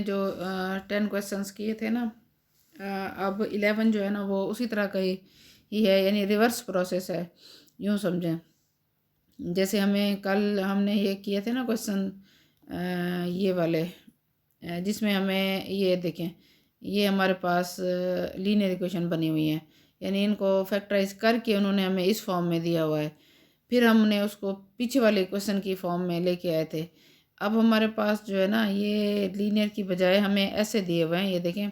जो 10 क्वेश्चंस किए थे ना, अब 11 जो है ना वो उसी तरह का ही है, यानी रिवर्स प्रोसेस है, यूँ समझें। जैसे हमें कल हमने ये किए थे ना क्वेश्चन, ये वाले, जिसमें हमें ये देखें, ये हमारे पास लीनियर इक्वेशन बनी हुई है, यानी इनको फैक्टराइज करके उन्होंने हमें इस फॉर्म में दिया हुआ है। फिर हमने उसको पीछे वाले क्वेश्चन की फॉर्म में लेके आए थे। अब हमारे पास जो है ना, ये लीनियर की बजाय हमें ऐसे दिए हुए हैं, ये देखें,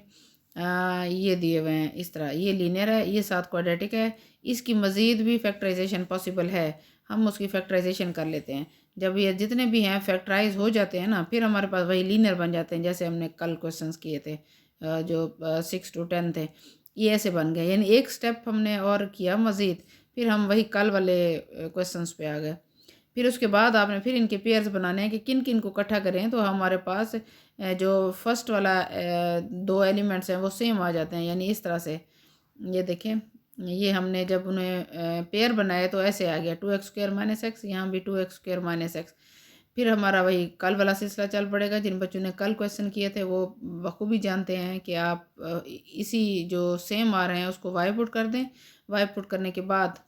ये दिए हुए हैं इस तरह, ये लीनियर है, ये साथ क्वाड्रेटिक है, इसकी मज़ीद भी फैक्टराइजेशन पॉसिबल है, हम उसकी फैक्टराइजेशन कर लेते हैं। जब ये जितने भी हैं फैक्टराइज हो जाते हैं ना, फिर हमारे पास वही लीनियर बन जाते हैं, जैसे हमने कल क्वेश्चंस किए थे, जो 6 to 10 थे, ये ऐसे बन गए। यानी एक स्टेप हमने और किया मज़ीद, फिर हम वही कल वाले क्वेश्चंस पे आ गए। फिर उसके बाद आपने फिर इनके पेयर्स बनाने हैं कि किन किन को इकट्ठा करें, तो हमारे पास जो फर्स्ट वाला 2 एलिमेंट्स हैं वो सेम आ जाते हैं, यानी इस तरह से। ये देखें, ये हमने जब उन्हें पेयर बनाए तो ऐसे आ गया 2x² - x, यहाँ भी 2x² - x। फिर हमारा वही कल वाला सिलसिला चल पड़ेगा। जिन बच्चों ने कल क्वेश्चन किए थे वो बखूबी जानते हैं कि आप इसी जो सेम आ रहे हैं उसको वाई पुट कर दें, वाई पुट करने के बाद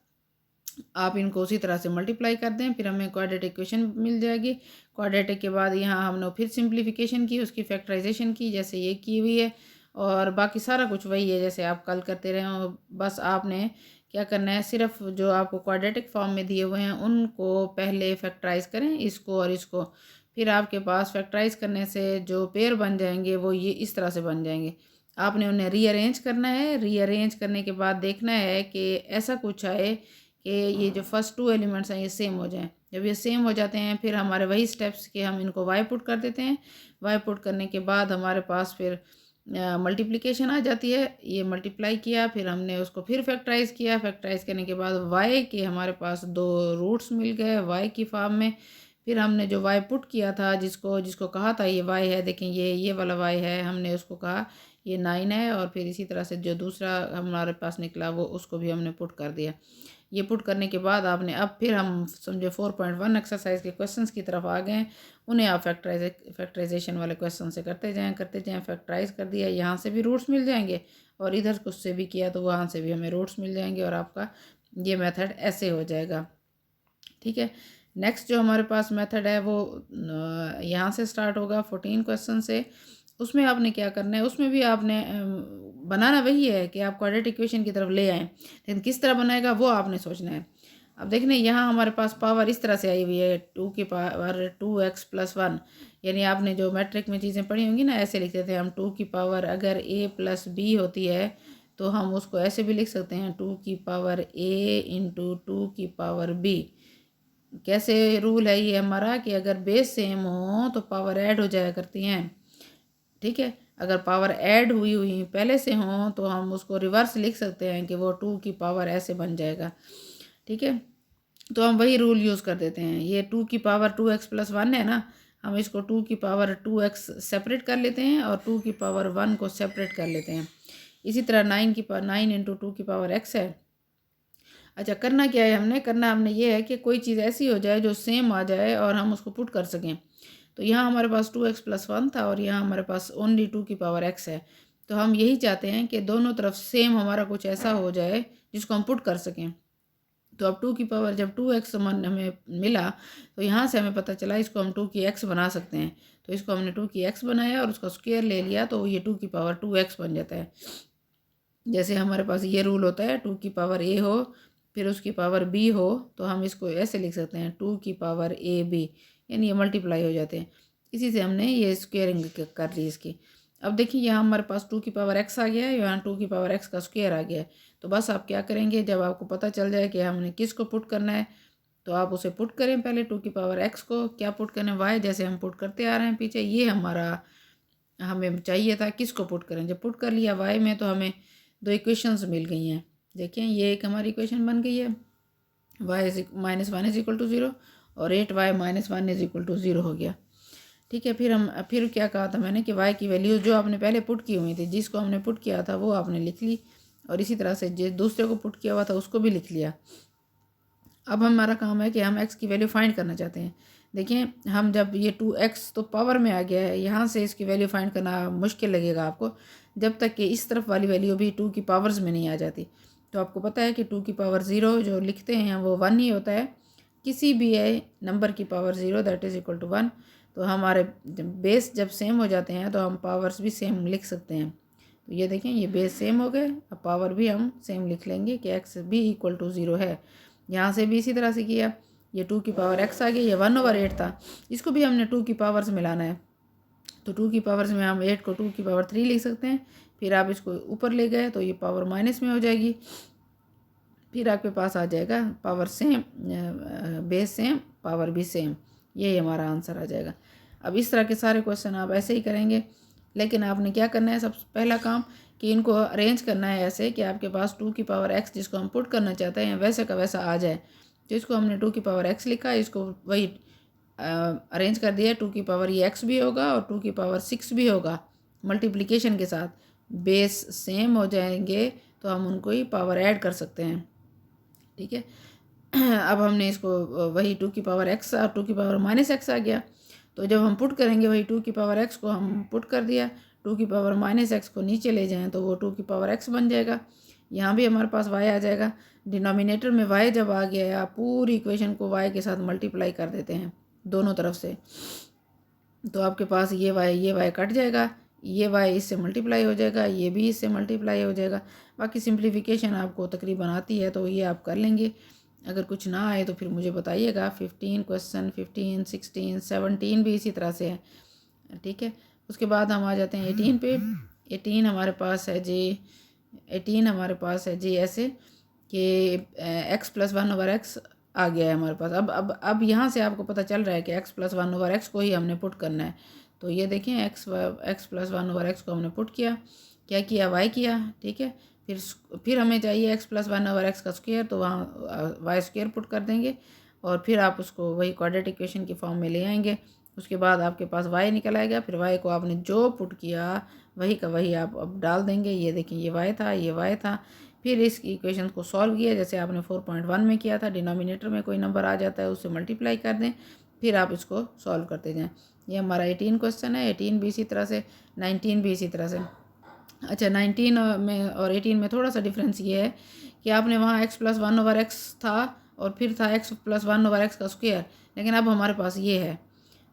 आप इनको उसी तरह से मल्टीप्लाई कर दें, फिर हमें क्वाड्रेटिक इक्वेशन मिल जाएगी। क्वाड्रेटिक के बाद यहाँ हमने फिर सिंप्लीफिकेशन की, उसकी फैक्टराइजेशन की, जैसे ये की हुई है, और बाकी सारा कुछ वही है जैसे आप कल करते रहे हो। बस आपने क्या करना है, सिर्फ जो आपको क्वाड्रेटिक फॉर्म में दिए हुए हैं उनको पहले फैक्टराइज करें, इसको और इसको। फिर आपके पास फैक्टराइज करने से जो पेयर बन जाएंगे वो ये इस तरह से बन जाएंगे। आपने उन्हें रीअरेंज करना है, रीअरेंज करने के बाद देखना है कि ऐसा कुछ आए कि ये जो फर्स्ट 2 एलिमेंट्स हैं ये सेम हो जाएं। जब ये सेम हो जाते हैं फिर हमारे वही स्टेप्स के हम इनको वाई पुट कर देते हैं। वाई पुट करने के बाद हमारे पास फिर मल्टीप्लिकेशन आ जाती है। ये मल्टीप्लाई किया, फिर हमने उसको फिर फैक्टराइज किया, फैक्टराइज करने के बाद वाई के हमारे पास 2 रूट्स मिल गए वाई की फॉर्म में। फिर हमने जो वाई पुट किया था, जिसको जिसको कहा था ये वाई है, देखें ये वाला वाई है, हमने उसको कहा ये 9 है, और फिर इसी तरह से जो दूसरा हमारे पास निकला वो उसको भी हमने पुट कर दिया। ये पुट करने के बाद आपने अब फिर हम समझे 4.1 एक्सरसाइज के क्वेश्चंस की तरफ आ गए हैं। उन्हें आप फैक्टराइजेशन वाले क्वेश्चन से करते जाएं। फैक्टराइज कर दिया, यहाँ से भी रूट्स मिल जाएंगे, और इधर कुछ से भी किया तो वहाँ से भी हमें रूट्स मिल जाएंगे, और आपका ये मेथड ऐसे हो जाएगा। ठीक है। नेक्स्ट जो हमारे पास मेथड है वो यहाँ से स्टार्ट होगा 14 क्वेश्चन से। उसमें आपने क्या करना है, उसमें भी आपने बनाना वही है कि आप क्वाड्रेटिक इक्वेशन की तरफ ले आएँ, लेकिन किस तरह बनाएगा वो आपने सोचना है। अब देखने यहाँ हमारे पास पावर इस तरह से आई हुई है 2 की पावर 2x + 1, यानी आपने जो मैट्रिक में चीज़ें पढ़ी होंगी ना, ऐसे लिखते थे हम 2 की पावर अगर a + b होती है तो हम उसको ऐसे भी लिख सकते हैं 2 की पावर a × 2 की पावर b। कैसे रूल है ये हमारा कि अगर बेस सेम हो तो पावर ऐड हो जाया करती हैं। ठीक है, अगर पावर ऐड हुई हुई पहले से हो तो हम उसको रिवर्स लिख सकते हैं कि वो 2 की पावर ऐसे बन जाएगा। ठीक है, तो हम वही रूल यूज़ कर देते हैं। ये 2 की पावर 2x + 1 है ना, हम इसको 2 की पावर 2x सेपरेट कर लेते हैं और 2 की पावर 1 को सेपरेट कर लेते हैं। इसी तरह 9 × 2 की पावर x है। अच्छा, करना क्या है, हमने ये है कि कोई चीज़ ऐसी हो जाए जो सेम आ जाए और हम उसको पुट कर सकें। तो यहाँ हमारे पास 2x + 1 था और यहाँ हमारे पास ओनली 2 की पावर x है। तो हम यही चाहते हैं कि दोनों तरफ सेम हमारा कुछ ऐसा हो जाए जिसको हम पुट कर सकें। तो अब 2 की पावर जब 2x हमें मिला तो यहाँ से हमें पता चला इसको हम 2 की x बना सकते हैं। तो इसको हमने 2 की x बनाया और उसका स्क्वायर ले लिया, तो ये 2 की पावर 2x बन जाता है। जैसे हमारे पास ये रूल होता है 2 की पावर a हो फिर उसकी पावर b हो, तो हम इसको ऐसे लिख सकते हैं 2 की पावर ab, यानी ये मल्टीप्लाई हो जाते हैं। इसी से हमने ये स्क्वेयरिंग कर ली इसकी। अब देखिए यहाँ हमारे पास 2 की पावर x आ गया है, यहाँ 2 की पावर x का स्क्वायर आ गया है। तो बस आप क्या करेंगे, जब आपको पता चल जाए कि हमने किसको पुट करना है तो आप उसे पुट करें। पहले 2 की पावर x को क्या पुट करें, y, जैसे हम पुट करते आ रहे हैं पीछे, ये हमारा हमें चाहिए था किसको पुट करें। जब पुट कर लिया y में तो हमें 2 इक्वेशंस मिल गई हैं। देखिए ये एक हमारी इक्वेशन बन गई है, y - 1 = 0 और 8y - 1 = 0 हो गया। ठीक है, फिर क्या कहा था मैंने कि y की वैल्यू जो आपने पहले पुट की हुई थी, जिसको हमने पुट किया था वो आपने लिख ली, और इसी तरह से जिस दूसरे को पुट किया हुआ था उसको भी लिख लिया। अब हमारा काम है कि हम x की वैल्यू फाइंड करना चाहते हैं। देखिए हम जब ये 2x तो पावर में आ गया है, यहाँ से इसकी वैल्यू फाइंड करना मुश्किल लगेगा आपको जब तक कि इस तरफ वाली वैल्यू भी 2 की पावर्स में नहीं आ जाती। तो आपको पता है कि 2 की पावर 0 जो लिखते हैं वो 1 ही होता है। किसी भी नंबर की power 0 that is equal to 1। तो हमारे बेस जब सेम हो जाते हैं तो हम पावर्स भी सेम लिख सकते हैं। तो ये देखें ये बेस सेम हो गए, अब पावर भी हम सेम लिख लेंगे कि x भी इक्वल टू 0 है। यहाँ से भी इसी तरह से किया, ये 2 की पावर x आ गई, ये 1/8 था, इसको भी हमने 2 की पावर्स में लाना है। तो 2 की पावर्स में हम 8 को 2 की पावर 3 लिख सकते हैं। फिर आप इसको ऊपर ले गए तो ये पावर माइनस में हो जाएगी, फिर आपके पास आ जाएगा power same, base same, power भी सेम, यही हमारा आंसर आ जाएगा। अब इस तरह के सारे क्वेश्चन आप ऐसे ही करेंगे, लेकिन आपने क्या करना है, सबसे पहला काम कि इनको अरेंज करना है ऐसे कि आपके पास 2 की पावर x जिसको हम पुट करना चाहते हैं वैसे का वैसा आ जाए। तो इसको हमने 2 की पावर x लिखा, इसको वही अरेंज कर दिया। 2 की पावर ये x भी होगा और 2 की पावर 6 भी होगा, मल्टीप्लिकेशन के साथ बेस सेम हो जाएंगे तो हम उनको ही पावर ऐड कर सकते हैं। ठीक है, अब हमने इसको वही 2 की पावर x और 2 की पावर -x आ गया। तो जब हम पुट करेंगे वही 2 की पावर x को हम पुट कर दिया, 2 की पावर -x को नीचे ले जाएं तो वो 2 की पावर x बन जाएगा। यहाँ भी हमारे पास y आ जाएगा। डिनोमिनेटर में y जब आ गया है, आप पूरी इक्वेशन को y के साथ मल्टीप्लाई कर देते हैं दोनों तरफ से, तो आपके पास ये y कट जाएगा, ये y इससे मल्टीप्लाई हो जाएगा, ये भी इससे मल्टीप्लाई हो जाएगा। बाकी सिंप्लीफिकेशन आपको तकरीबन आती है तो ये आप कर लेंगे। अगर कुछ ना आए तो फिर मुझे बताइएगा। 15 क्वेश्चन 15, 16, 17 भी इसी तरह से है। ठीक है, उसके बाद हम आ जाते हैं 18 पे। 18 हमारे पास है जी, 18 हमारे पास है जी ऐसे कि x + 1/x आ गया है हमारे पास। अब यहाँ से आपको पता चल रहा है कि x + 1/x को ही हमने पुट करना है। तो ये देखें x + 1/x को हमने पुट किया, क्या किया, y किया। ठीक है, फिर हमें चाहिए x + 1/x का स्क्वायर, तो वहाँ वाई स्क्वायर पुट कर देंगे और फिर आप उसको वही क्वाड्रेटिक इक्वेशन की फॉर्म में ले आएंगे। उसके बाद आपके पास y निकल आएगा, फिर y को आपने जो पुट किया वही का वही आप अब डाल देंगे। ये देखें ये y था, ये y था। फिर इस इक्वेशन को सॉल्व किया जैसे आपने 4.1 में किया था। डिनोमिनेटर में कोई नंबर आ जाता है उससे मल्टीप्लाई कर दें, फिर आप इसको सॉल्व करते जाएँ। ये हमारा 18 क्वेश्चन है। 18 भी इसी तरह से, 19 भी इसी तरह से। अच्छा, 19 में और 18 में थोड़ा सा डिफरेंस ये है कि आपने वहाँ x + 1/x था और फिर था x + 1/x का स्क्वायर, लेकिन अब हमारे पास ये है।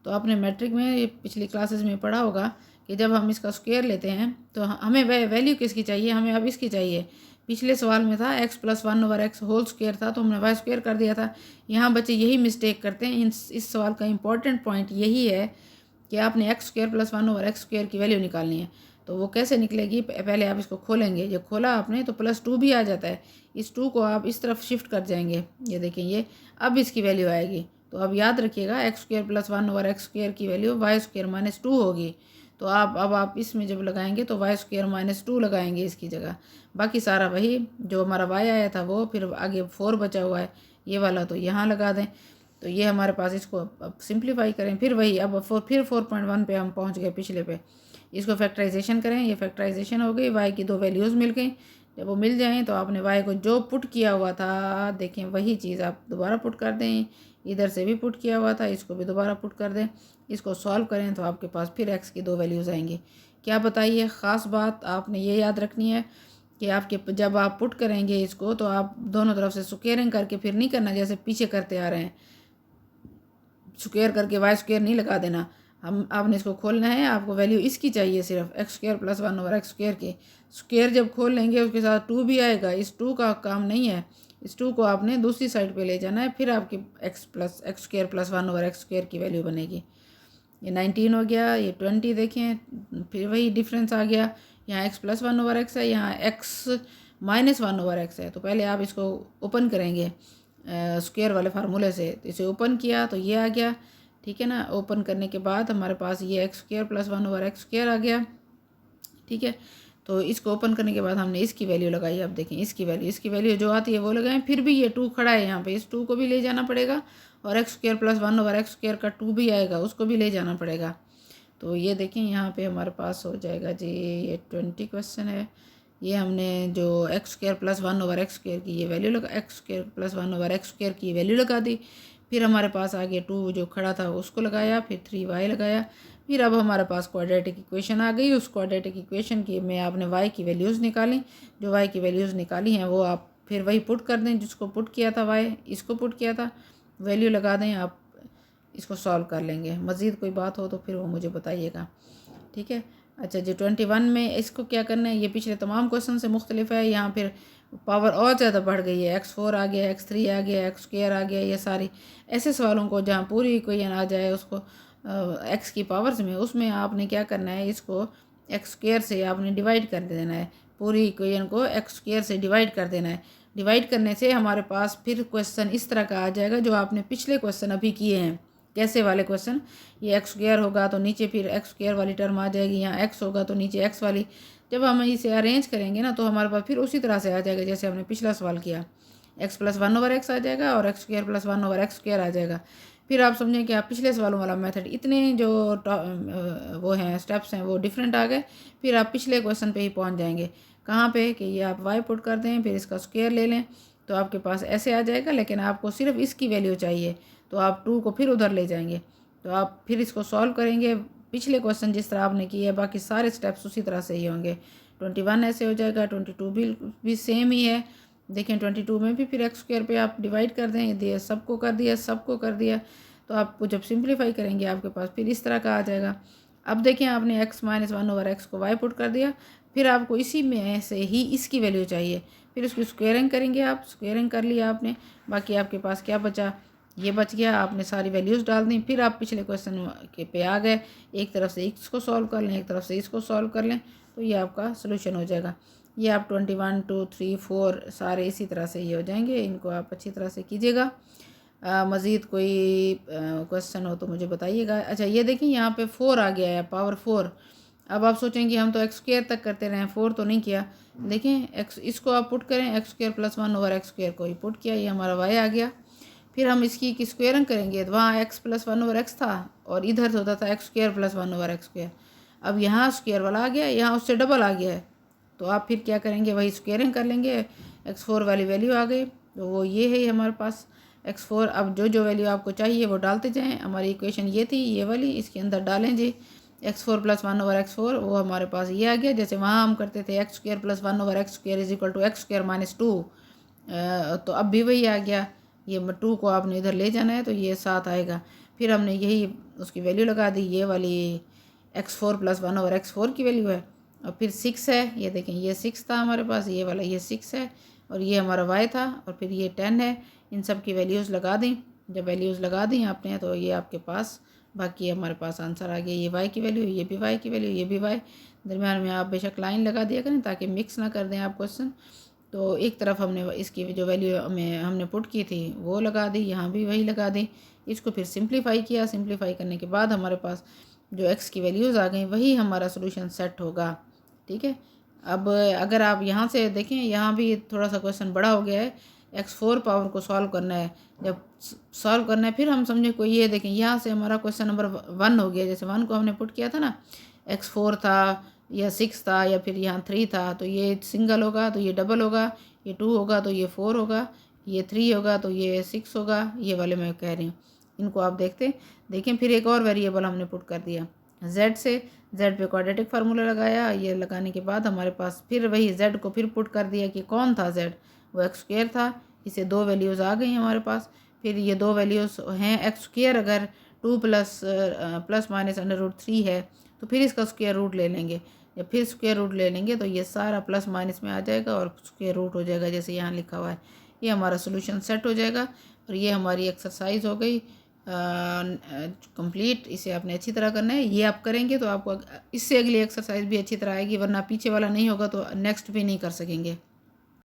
तो आपने मैट्रिक में ये पिछली क्लासेस में पढ़ा होगा कि जब हम इसका स्क्वायर लेते हैं तो हमें वैल्यू किसकी चाहिए, हमें अब इसकी चाहिए। पिछले सवाल में था x + 1/x होल स्क्वायर था तो हमने y स्क्वायर कर दिया था। यहाँ बच्चे यही मिस्टेक करते हैं। इस सवाल का इम्पॉर्टेंट पॉइंट यही है कि आपने x² + 1/x² की वैल्यू निकालनी है। तो वो कैसे निकलेगी, पहले आप इसको खोलेंगे। ये खोला आपने तो +2 भी आ जाता है, इस 2 को आप इस तरफ शिफ्ट कर जाएंगे। ये देखें ये अब इसकी वैल्यू आएगी। तो अब याद रखिएगा x² + 1/x² की वैल्यू y² - 2 होगी। तो आप इसमें जब लगाएंगे तो y² - 2 लगाएंगे इसकी जगह। बाकी सारा वही जो हमारा y आया था वो, फिर आगे 4 बचा हुआ है ये वाला, तो यहाँ लगा दें। तो ये हमारे पास, इसको अब सिंप्लीफाई करें, फिर वही अब फिर 4.1 पे हम पहुँच गए पिछले पे। इसको फैक्टराइजेशन करें, ये फैक्टराइजेशन हो गई, y की 2 वैल्यूज़ मिल गई। जब वो मिल जाएं तो आपने y को जो पुट किया हुआ था, देखें वही चीज़ आप दोबारा पुट कर दें। इधर से भी पुट किया हुआ था, इसको भी दोबारा पुट कर दें। इसको सॉल्व करें तो आपके पास फिर x की 2 वैल्यूज़ आएंगी। क्या बताइए, ख़ास बात आपने ये याद रखनी है कि आपके जब आप पुट करेंगे इसको तो आप दोनों तरफ से स्क्वायरिंग करके फिर नहीं करना जैसे पीछे करते आ रहे हैं। स्क्वायर करके y² नहीं लगा देना। आपने इसको खोलना है, आपको वैल्यू इसकी चाहिए सिर्फ x² + 1/x² की। स्क्वायर जब खोल लेंगे उसके साथ 2 भी आएगा, इस 2 का काम नहीं है, इस 2 को आपने दूसरी साइड पे ले जाना है, फिर आपकी x² + 1/x² की वैल्यू बनेगी। ये 19 हो गया। ये 20 देखें, फिर वही डिफरेंस आ गया। यहाँ x + 1/x है, यहाँ x - 1/x है। तो पहले आप इसको ओपन करेंगे स्क्वायर वाले फार्मूले से। तो इसे ओपन किया तो ये आ गया। ठीक है ना, ओपन करने के बाद हमारे पास ये x² + 1/x² आ गया। ठीक है, तो इसको ओपन करने के बाद हमने इसकी वैल्यू लगाई। अब देखें इसकी वैल्यू जो आती है वो लगाएं। फिर भी ये 2 खड़ा है यहाँ पे, इस 2 को भी ले जाना पड़ेगा और x² + 1/x² का 2 भी आएगा, उसको भी ले जाना पड़ेगा। तो ये देखें यहाँ पे हमारे पास हो जाएगा जी, ये 20 क्वेश्चन है। ये हमने जो x² + 1/x² की ये वैल्यू लगा, x² + 1/x² की वैल्यू लगा दी। फिर हमारे पास आगे 2 जो खड़ा था उसको लगाया, फिर 3y लगाया। फिर अब हमारे पास क्वाड्रेटिक इक्वेशन आ गई। उस क्वाड्रेटिक इक्वेशन की में आपने y की वैल्यूज़ निकाली। जो y की वैल्यूज़ निकाली हैं वो आप फिर वही पुट कर दें जिसको पुट किया था, y इसको पुट किया था, वैल्यू लगा दें। आप इसको सॉल्व कर लेंगे। मज़ीद कोई बात हो तो फिर वो मुझे बताइएगा, ठीक है। अच्छा जी, 21 में इसको क्या करना है, ये पिछले तमाम क्वेश्चन से मुख्तलिफ है। यहाँ फिर पावर और ज़्यादा बढ़ गई है, x4 आ गया, x3 आ गया, x² आ गया। ये सारी ऐसे सवालों को जहाँ पूरी इक्वेशन आ जाए उसको x की पावर्स में, उसमें आपने क्या करना है, इसको x² से आपने डिवाइड कर देना है। पूरी इक्वेशन को x² से डिवाइड कर देना है। डिवाइड करने से हमारे पास फिर क्वेश्चन इस तरह का आ जाएगा जो आपने पिछले क्वेश्चन अभी किए हैं। कैसे वाले क्वेश्चन, ये x² होगा तो नीचे फिर x² वाली टर्म आ जाएगी, यहाँ x होगा तो नीचे x वाली। जब हम इसे अरेंज करेंगे ना तो हमारे पास फिर उसी तरह से आ जाएगा जैसे हमने पिछला सवाल किया। x + 1/x आ जाएगा और x² + 1/x² आ जाएगा। फिर आप समझें कि आप पिछले सवालों वाला मेथड, इतने जो वो हैं स्टेप्स हैं वो डिफरेंट आ गए। फिर आप पिछले क्वेश्चन पे ही पहुंच जाएंगे। कहाँ पे कि ये आप y पुट कर दें, फिर इसका स्क्वायर ले लें तो आपके पास ऐसे आ जाएगा। लेकिन आपको सिर्फ इसकी वैल्यू चाहिए तो आप 2 को फिर उधर ले जाएंगे। तो आप फिर इसको सॉल्व करेंगे पिछले क्वेश्चन जिस तरह आपने किए, बाकी सारे स्टेप्स उसी तरह से ही होंगे। 21 ऐसे हो जाएगा, 22 भी सेम ही है। देखें 22 में भी फिर x² पे आप डिवाइड कर दें, ये सबको कर दिया, सबको कर दिया। तो आपको जब सिंप्लीफाई करेंगे आपके पास फिर इस तरह का आ जाएगा। अब देखें आपने x - 1/x को y पुट कर दिया। फिर आपको इसी में से ही इसकी वैल्यू चाहिए। फिर उसकी स्क्वेयरिंग करेंगे आप, स्क्वेयरिंग कर लिया आपने। बाकी आपके पास क्या बचा, ये बच गया। आपने सारी वैल्यूज़ डाल दी। फिर आप पिछले क्वेश्चन के पे आ गए। एक तरफ से इसको सॉल्व कर लें, एक तरफ से इसको सॉल्व कर लें तो ये आपका सोल्यूशन हो जाएगा। ये आप 21, 2, 3, 4 सारे इसी तरह से ये हो जाएंगे। इनको आप अच्छी तरह से कीजिएगा। मज़ीद कोई क्वेश्चन हो तो मुझे बताइएगा। अच्छा ये देखिए यहाँ पे 4 आ गया है, पावर 4। अब आप सोचेंगे हम तो x² तक करते रहे, 4 तो नहीं किया। देखें x, इसको आप पुट करें, x² + 1/x² को ही पुट किया, ये हमारा y आ गया। फिर हम इसकी स्क्वेयरिंग करेंगे तो वहाँ x + 1/x था और इधर होता था x² + 1/x²। अब यहाँ स्क्वायर वाला आ गया, यहाँ उससे डबल आ गया है। तो आप फिर क्या करेंगे, वही स्क्वेयरिंग कर लेंगे। x4 वाली वैल्यू आ गई तो वो ये है हमारे पास x4। अब जो जो वैल्यू आपको चाहिए वो डालते जाएं। हमारी इक्वेशन ये थी, ये वाली, इसके अंदर डालें जी। x4 + 1/x4 वो हमारे पास ये आ गया। जैसे वहाँ हम करते थे x² + 1/x² = x² - 2, तो अब भी वही आ गया। ये 2 को आपने इधर ले जाना है तो ये 7 आएगा। फिर हमने यही उसकी वैल्यू लगा दी, ये वाली x4 + 1/x4 की वैल्यू है। और फिर 6 है, ये देखें ये 6 था हमारे पास, ये वाला ये 6 है और ये हमारा y था और फिर ये 10 है। इन सब की वैल्यूज़ लगा दी। जब वैल्यूज़ लगा दी आपने तो ये आपके पास बाकी हमारे पास आंसर आ गया। ये y की वैल्यू, ये भी y की वैल्यू, ये भी y। दरम्यान में आप बेशक लाइन लगा दिया करें ताकि मिक्स ना कर दें आप क्वेश्चन। तो एक तरफ हमने इसकी जो वैल्यू में हमने पुट की थी वो लगा दी, यहाँ भी वही लगा दी। इसको फिर सिंप्लीफाई किया। सिंप्लीफाई करने के बाद हमारे पास जो x की वैल्यूज़ आ गई वही हमारा सोल्यूशन सेट होगा, ठीक है। अब अगर आप यहाँ से देखें, यहाँ भी थोड़ा सा क्वेश्चन बड़ा हो गया है। x4 पावर को सॉल्व करना है। जब सॉल्व करना है फिर हम समझे कोई, ये देखें यहाँ से हमारा क्वेश्चन नंबर 1 हो गया। जैसे 1 को हमने पुट किया था ना, x4 था या 6 था या फिर यहाँ 3 था, तो ये सिंगल होगा तो ये डबल होगा, ये 2 होगा तो ये 4 होगा, ये 3 होगा तो ये 6 होगा। ये वाले मैं कह रही हूँ, इनको आप देखें। फिर एक और वेरिएबल हमने पुट कर दिया z से। z पे क्वाड्रेटिक फार्मूला लगाया। ये लगाने के बाद हमारे पास फिर वही z को फिर पुट कर दिया कि कौन था z, वो x² था। इसे 2 वैल्यूज़ आ गई हमारे पास। फिर ये 2 वैल्यूज़ हैं x², अगर 2 ± √3 है तो फिर इसका स्क्वायर रूट ले लेंगे। जब फिर स्क्वायर रूट ले लेंगे तो ये सारा प्लस माइनस में आ जाएगा और स्क्वायर रूट हो जाएगा जैसे यहाँ लिखा हुआ है। ये हमारा सोल्यूशन सेट हो जाएगा और ये हमारी एक्सरसाइज हो गई कंप्लीट। इसे आपने अच्छी तरह करना है। ये आप करेंगे तो आपको इससे अगली एक्सरसाइज भी अच्छी तरह आएगी, वरना पीछे वाला नहीं होगा तो नेक्स्ट भी नहीं कर सकेंगे।